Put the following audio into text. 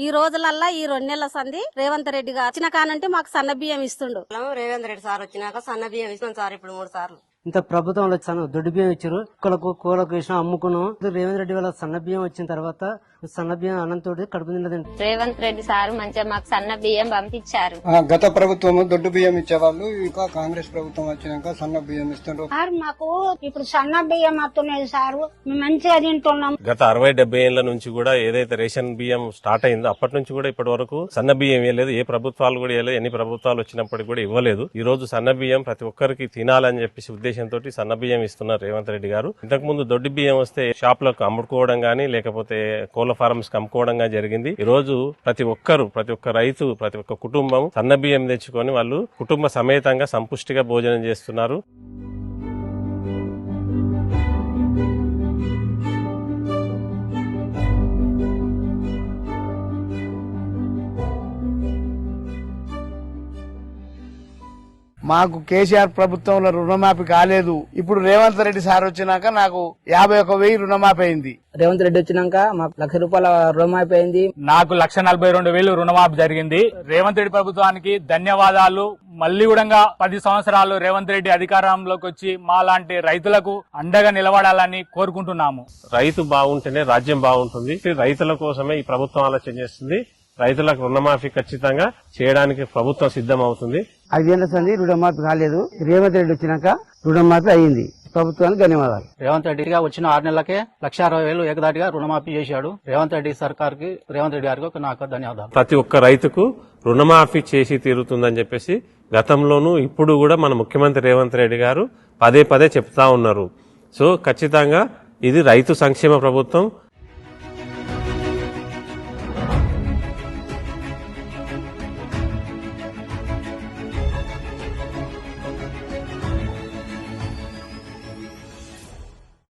ఈ రోజులల్లా ఈ 2 నెలల సంది రేవంత్ రెడ్డి గారు వచ్చిన కానంటే మాకు సన్న బియ్యం ఇస్తుండు. రేవంత్ రెడ్డి సార్ వచ్చినాక సన్న బియ్యం ఇస్తున్నాం సార్ ఇప్పుడు 3 సార్లు. ఇంత ప్రభుత్వంలో వచ్చాను దొడ్డు బియ్యం ఇచ్చారు, కూలకు వేసిన అమ్ముకున్నాం. రేవంత్ రెడ్డి వాళ్ళ సన్న బియ్యం వచ్చిన తర్వాత సన్న బియ్యం అన్నంతో కడుపు నిండదండి. రేవంత్ రెడ్డి సార్ మంచిగా మాకు సన్న బియ్యం పంపించారు. గత ప్రభుత్వం దొడ్డు బియ్యం ఇచ్చేవాళ్ళు, ఇంకా కాంగ్రెస్ ప్రభుత్వం వచ్చినాక సన్న బియ్యం ఇస్తున్నారు. సార్ మాకు ఇప్పుడు సన్న బియ్యం వస్తున్నాయి సార్, మేము మంచిగా తింటున్నాం. గత 60-70 ఏళ్ల నుంచి కూడా ఏదైతే రేషన్ బియ్యం స్టార్ట్ అయిందో అప్పటి నుంచి కూడా ఇప్పటి వరకు సన్న బియ్యం ఇవ్వలేదు. ఏ ప్రభుత్వాలు కూడా ఇవ్వలేదు, ఎన్ని ప్రభుత్వాలు వచ్చినప్పటికీ కూడా ఇవ్వలేదు. ఈ రోజు సన్న బియ్యం ప్రతి ఒక్కరికి తినాలని చెప్పేసి ఉద్దేశంతో సన్న బియ్యం ఇస్తున్నారు రేవంత్ రెడ్డి గారు. ఇంతకు ముందు దొడ్డు బియ్యం వస్తే షాపులకు అమ్ముకోవడం గానీ లేకపోతే కోళ్ల ఫార్మ్స్ కి అమ్ముకోవడం గానీ జరిగింది. ఈ రోజు ప్రతి ఒక్క రైతు, ప్రతి ఒక్క కుటుంబం సన్న బియ్యం తెచ్చుకొని వాళ్ళు కుటుంబ సమేతంగా సంపుష్టిగా భోజనం చేస్తున్నారు. మాకు కేసీఆర్ ప్రభుత్వంలో రుణమాఫీ కాలేదు. ఇప్పుడు రేవంత్ రెడ్డి సార్ వచ్చినాక నాకు 51,000 రుణమాఫీ అయింది. రేవంత్ రెడ్డి వచ్చినాక మాకు ₹1,00,000 రుణమాఫీ అయింది. నాకు 1,42,000 రుణమాఫీ జరిగింది. రేవంత్ రెడ్డి ప్రభుత్వానికి ధన్యవాదాలు. మళ్లీ కూడా 10 సంవత్సరాలు రేవంత్ రెడ్డి అధికారంలోకి వచ్చి మా లాంటి రైతులకు అండగా నిలబడాలని కోరుకుంటున్నాము. రైతు బాగుంటేనే రాజ్యం బాగుంటుంది. రైతుల కోసమే ఈ ప్రభుత్వం ఆలోచన చేస్తుంది. రైతులకు రుణమాఫీ ఖచ్చితంగా చేయడానికి ప్రభుత్వం సిద్ధం అవుతుంది. 5 ఏళ్ల సంది రుణమాఫీ కాలేదు. రేవంత్ రెడ్డి వచ్చినాక రుణమాఫీ అయింది. ప్రభుత్వానికి ధన్యవాదాలు. రేవంత్ రెడ్డిగా వచ్చిన 6 నెలలకే 1,60,000 ఏకదాటిగా రుణమాఫీ చేశాడు. రేవంత్ రెడ్డి సర్కార్కి, రేవంత్ రెడ్డి గారికి నాకు ధన్యవాదాలు. ప్రతి ఒక్క రైతుకు రుణమాఫీ చేసి తీరుతుందని చెప్పేసి గతంలోనూ ఇప్పుడు కూడా మన ముఖ్యమంత్రి రేవంత్ రెడ్డి గారు పదే చెప్తా ఉన్నారు. సో ఖచ్చితంగా ఇది రైతు సంక్షేమ ప్రభుత్వం.